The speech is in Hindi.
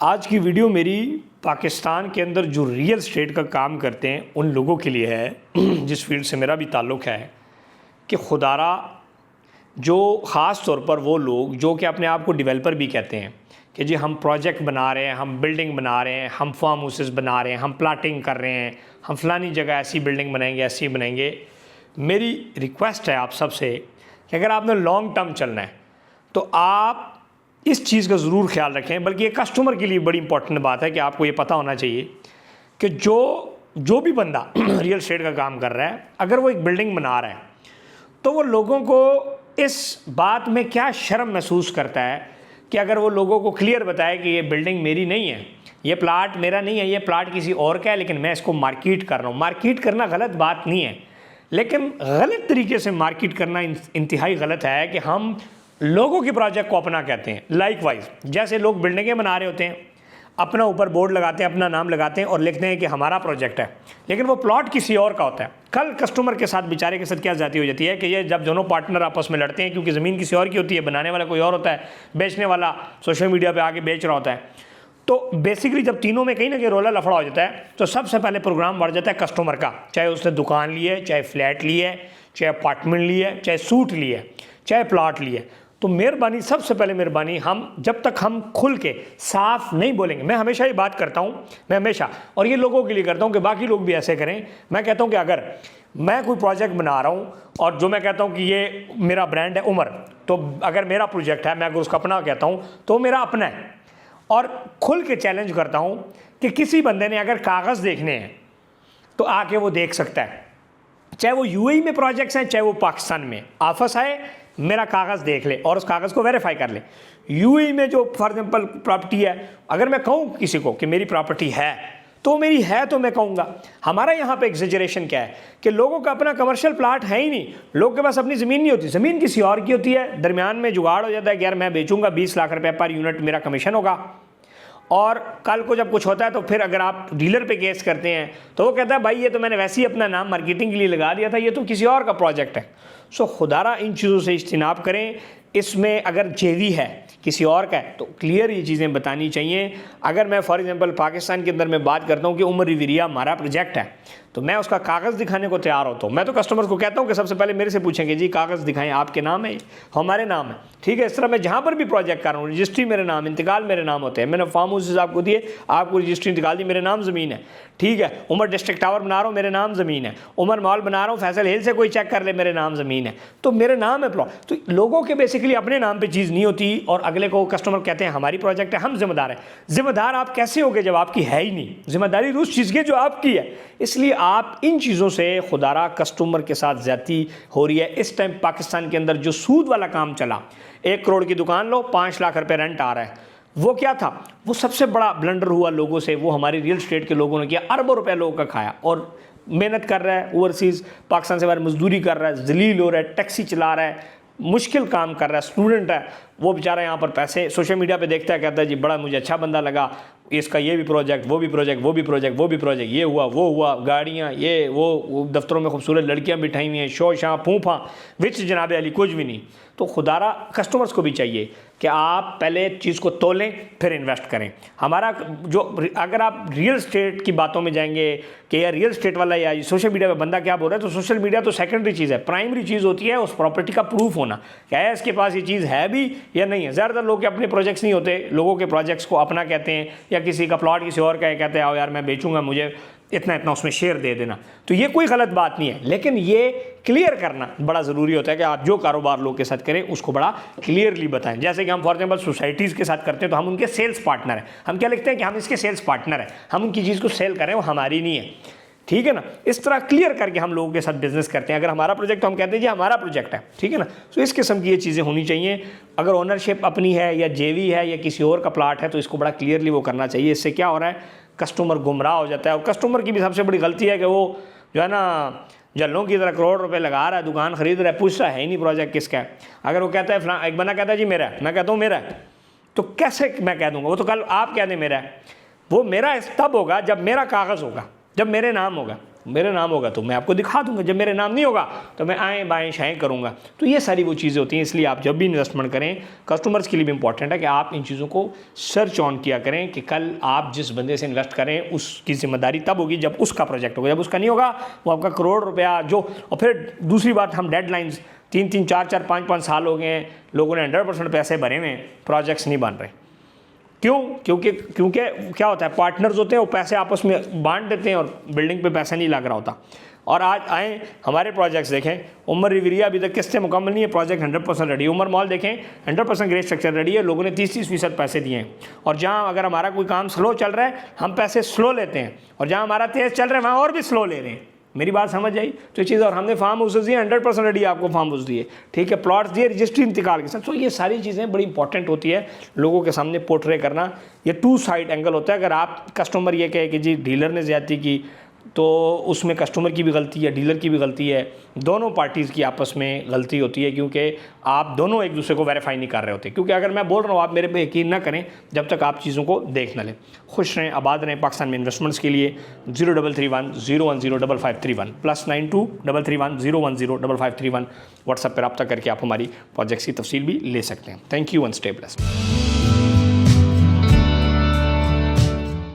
आज की वीडियो मेरी पाकिस्तान के अंदर जो रियल स्टेट का काम करते हैं उन लोगों के लिए है जिस फील्ड से मेरा भी ताल्लुक़ है कि खुदारा जो ख़ास तौर पर वो लोग जो कि अपने आप को डेवलपर भी कहते हैं कि जी हम प्रोजेक्ट बना रहे हैं, हम बिल्डिंग बना रहे हैं, हम फार्म हाउसेस बना रहे हैं, हम प्लाटिंग कर रहे हैं, हम फ़लानी जगह ऐसी बिल्डिंग बनाएंगे, ऐसी बनाएंगे। मेरी रिक्वेस्ट है आप सबसे कि अगर आपने लॉन्ग टर्म चलना है तो आप इस चीज़ का ज़रूर ख्याल रखें। बल्कि ये कस्टमर के लिए बड़ी इंपॉर्टेंट बात है कि आपको ये पता होना चाहिए कि जो भी बंदा रियल एस्टेट का काम कर रहा है, अगर वो एक बिल्डिंग बना रहा है तो वो लोगों को इस बात में क्या शर्म महसूस करता है कि अगर वो लोगों को क्लियर बताए कि ये बिल्डिंग मेरी नहीं है, ये प्लाट मेरा नहीं है, ये प्लाट किसी और का है, लेकिन मैं इसको मार्केट कर रहा हूँ। मार्केट करना गलत बात नहीं है, लेकिन गलत तरीके से मार्केट करना इंतहाई गलत है कि हम लोगों के प्रोजेक्ट को अपना कहते हैं। लाइकवाइज जैसे लोग बिल्डिंगें बना रहे होते हैं, अपना ऊपर बोर्ड लगाते हैं, अपना नाम लगाते हैं और लिखते हैं कि हमारा प्रोजेक्ट है, लेकिन वो प्लॉट किसी और का होता है। कल कस्टमर के साथ, बेचारे के साथ क्या जाती हो जाती है कि ये जब दोनों पार्टनर आपस में लड़ते हैं क्योंकि ज़मीन किसी और की होती है, बनाने वाला कोई और होता है, बेचने वाला सोशल मीडिया पर आके बेच रहा होता है, तो बेसिकली जब तीनों में कहीं ना कहीं रोला लफड़ा हो जाता है तो सबसे पहले प्रोग्राम बढ़ जाता है कस्टमर का। चाहे उसने दुकान ली है, चाहे फ्लैट ली है, चाहे अपार्टमेंट ली है, चाहे सूट ली है, चाहे प्लाट ली है। तो मेहरबानी, सबसे पहले मेहरबानी, हम जब तक हम खुल के साफ नहीं बोलेंगे, मैं हमेशा ये बात करता हूँ, मैं हमेशा, और ये लोगों के लिए करता हूँ कि बाकी लोग भी ऐसे करें। मैं कहता हूँ कि अगर मैं कोई प्रोजेक्ट बना रहा हूँ और जो मैं कहता हूँ कि ये मेरा ब्रांड है उमर, तो अगर मेरा प्रोजेक्ट है, मैं अगर उसका अपना कहता हूँ तो मेरा अपना है। और खुल के चैलेंज करता हूँ कि किसी बंदे ने अगर कागज़ देखने हैं तो आके वो देख सकता है, चाहे वो यूएई में प्रोजेक्ट्स हैं, चाहे वो पाकिस्तान में। ऑफिस आए, मेरा कागज़ देख ले और उस कागज़ को वेरीफाई कर ले। यूएई में जो फॉर एग्जांपल प्रॉपर्टी है, अगर मैं कहूँ किसी को कि मेरी प्रॉपर्टी है तो मेरी है, तो मैं कहूँगा। हमारा यहाँ पे एग्जेजरेशन क्या है कि लोगों का अपना कमर्शियल प्लाट है ही नहीं, लोगों के पास अपनी ज़मीन नहीं होती, ज़मीन किसी और की होती है। दरमियान में जुगाड़ हो जाता है कि यार मैं बेचूंगा, 20 लाख रुपए पर यूनिट मेरा कमीशन होगा, और कल को जब कुछ होता है तो फिर अगर आप डीलर पे केस करते हैं तो वो कहता है भाई ये तो मैंने वैसे ही अपना नाम मार्केटिंग के लिए लगा दिया था, ये तो किसी और का प्रोजेक्ट है। सो खुदारा इन चीज़ों से इज्तिनाब करें। इसमें अगर जेवी है, किसी और का है, तो क्लियर ये चीज़ें बतानी चाहिए। अगर मैं फॉर एग्जांपल पाकिस्तान के अंदर मैं बात करता हूँ कि उमर रिविरिया हमारा प्रोजेक्ट है, तो मैं उसका कागज़ दिखाने को तैयार होता हूँ। मैं तो कस्टमर्स को कहता हूँ कि सबसे पहले मेरे से पूछेंगे जी कागज़ दिखाएं, आपके नाम है, हमारे नाम है, ठीक है। इस तरह मैं जहाँ पर भी प्रोजेक्ट कर रहा हूँ, रजिस्ट्री मेरे नाम, इंतकाल मेरे नाम होते हैं। मैंने फार्म हाउसेज आपको दिए, आपको रजिस्ट्री इंतकाल दी, मेरे नाम ज़मीन है, ठीक है। उमर डिस्ट्रिक्ट टावर बना रहा हूँ, मेरे नाम ज़मीन है। उमर मॉल बना रहा हूँ, फैसल हिल से कोई चेक कर ले, मेरे नाम ज़मीन है, तो मेरे नाम है प्लॉट। तो लोगों के बेसिकली अपने नाम पर चीज़ नहीं होती और अगले को कस्टमर कहते हैं हमारी प्रोजेक्ट है, हम जिम्मेदार हैं। जिम्मेदार आप कैसे होगे जब आपकी है ही नहीं? जिम्मेदारी उस चीज़ की जो आपकी है। इसलिए आप इन चीज़ों से खुदारा कस्टमर के साथ ज़्यादती हो रही है। इस टाइम पाकिस्तान के अंदर जो सूद वाला काम चला, 1 करोड़ की दुकान लो, 5 लाख रुपए रेंट आ रहा है, वो क्या था? वो सबसे बड़ा ब्लंडर हुआ लोगों से, वो हमारी रियल एस्टेट के लोगों ने किया। अरबों रुपए लोगों का खाया, और मेहनत कर रहा है ओवरसीज़, पाकिस्तान से बाहर मजदूरी कर रहा है, जलील हो रहा है, टैक्सी चला रहा है, मुश्किल काम कर रहा है, स्टूडेंट है, वो बेचारा यहाँ पर पैसे सोशल मीडिया पे देखता है, कहता है जी बड़ा मुझे अच्छा बंदा लगा, इसका ये भी प्रोजेक्ट, वो भी प्रोजेक्ट, वो भी प्रोजेक्ट, वो भी प्रोजेक्ट, ये हुआ, वो हुआ, गाड़ियाँ, ये वो दफ्तरों में खूबसूरत लड़कियाँ बिठाई हुई हैं, शो शाँ फूफा, विच जनाब अली कुछ भी नहीं। तो खुदारा कस्टमर्स को भी चाहिए कि आप पहले चीज़ को तोलें फिर इन्वेस्ट करें। हमारा जो, अगर आप रियल एस्टेट की बातों में जाएंगे कि यार रियल एस्टेट वाला या सोशल मीडिया पे बंदा क्या बोल रहा है, तो सोशल मीडिया तो सेकेंडरी चीज़ है। प्राइमरी चीज़ होती है उस प्रॉपर्टी का प्रूफ होना, क्या है इसके पास ये चीज़ है भी या नहीं है। ज़्यादातर लोग के अपने प्रोजेक्ट्स नहीं होते, लोगों के प्रोजेक्ट्स को अपना कहते हैं, या किसी का प्लॉट किसी और का कहते हैं आओ यार मैं बेचूंगा, मुझे इतना इतना उसमें शेयर दे देना। तो ये कोई गलत बात नहीं है, लेकिन ये क्लियर करना बड़ा ज़रूरी होता है कि आप जो कारोबार लोग के साथ करें उसको बड़ा क्लियरली बताएं। जैसे कि हम फॉर एग्जांपल सोसाइटीज़ के साथ करते हैं तो हम उनके सेल्स पार्टनर हैं। हम क्या लिखते हैं कि हम इसके सेल्स पार्टनर हैं, हम उनकी चीज़ को सेल करें, वो हमारी नहीं है, ठीक है ना। इस तरह क्लियर करके हम लोगों के साथ बिजनेस करते हैं। अगर हमारा प्रोजेक्ट तो हम कहते हैं जी हमारा प्रोजेक्ट है, ठीक है ना। तो इस किस्म की ये चीज़ें होनी चाहिए। अगर ओनरशिप अपनी है या जेवी है या किसी और का प्लाट है तो इसको बड़ा क्लियरली वो करना चाहिए। इससे क्या हो रहा है, कस्टमर गुमराह हो जाता है। और कस्टमर की भी सबसे बड़ी गलती है कि वो जो है ना जल्लों की तरह करोड़ रुपए लगा रहा है, दुकान खरीद रहा है, पूछता है ही नहीं प्रोजेक्ट किसका है। अगर वो कहता है फलां, एक बंदा कहता है जी मेरा है, मैं कहता हूँ मेरा है, तो कैसे मैं कह दूँगा? वो तो कल आप कह दें मेरा है। वो मेरा तब होगा जब मेरा कागज़ होगा, जब मेरे नाम होगा। मेरा नाम होगा तो मैं आपको दिखा दूंगा, जब मेरे नाम नहीं होगा तो मैं आएँ बाएँ शाएँ करूँगा। तो ये सारी वो चीज़ें होती हैं। इसलिए आप जब भी इन्वेस्टमेंट करें, कस्टमर्स के लिए भी इंपॉर्टेंट है कि आप इन चीज़ों को सर्च ऑन किया करें कि कल आप जिस बंदे से इन्वेस्ट करें उसकी जिम्मेदारी तब होगी जब उसका प्रोजेक्ट होगा। जब उसका नहीं होगा वो आपका करोड़ रुपया जो। और फिर दूसरी बात, हम डेडलाइंस 3-3, 4-4, 5-5 साल हो गए हैं, लोगों ने 100% पैसे भरे हुए हैं, प्रोजेक्ट्स नहीं बन रहे। क्यों? क्योंकि क्या होता है, पार्टनर्स होते हैं, वो पैसे आपस में बांट देते हैं और बिल्डिंग पे पैसा नहीं लग रहा होता। और आज आए हमारे प्रोजेक्ट्स देखें, उमर रिविरिया अभी तक किस्तें मुकम्मल नहीं है, प्रोजेक्ट 100% रेडी है। उमर मॉल देखें 100% ग्रे स्ट्रक्चर रेडी है, लोगों ने 30-30% पैसे दिए हैं। और जहाँ अगर हमारा कोई काम स्लो चल रहा है हम पैसे स्लो लेते हैं, और जहाँ हमारा तेज़ चल रहा है वहाँ और भी स्लो ले रहे हैं। मेरी बात समझ आई? तो ये चीज़। और हमने फार्म हाउसेस दिए 100% रेडी, आपको फार्म हाउस दिए, ठीक है, प्लॉट्स दिए रजिस्ट्री इंतकाल के साथ। तो ये सारी चीज़ें बड़ी इंपॉर्टेंट होती है लोगों के सामने पोर्ट्रे करना। ये 2 साइड एंगल होता है। अगर आप कस्टमर ये कहे कि जी डीलर ने ज़्यादती की, तो उसमें कस्टमर की भी गलती है, डीलर की भी गलती है, दोनों पार्टीज़ की आपस में गलती होती है, क्योंकि आप दोनों एक दूसरे को वेरीफाई नहीं कर रहे होते। क्योंकि अगर मैं बोल रहा हूँ आप मेरे पे यकीन ना करें जब तक आप चीज़ों को देख ना लें। खुश रहें, आबाद रहें। पाकिस्तान में इन्वेस्टमेंट्स के लिए 0331 010 5531 +92 331 010 5531 व्हाट्सएप पर रब्ता करके आप हमारी प्रोजेक्ट्स की तफसील भी ले सकते हैं। Thank you and stay blessed.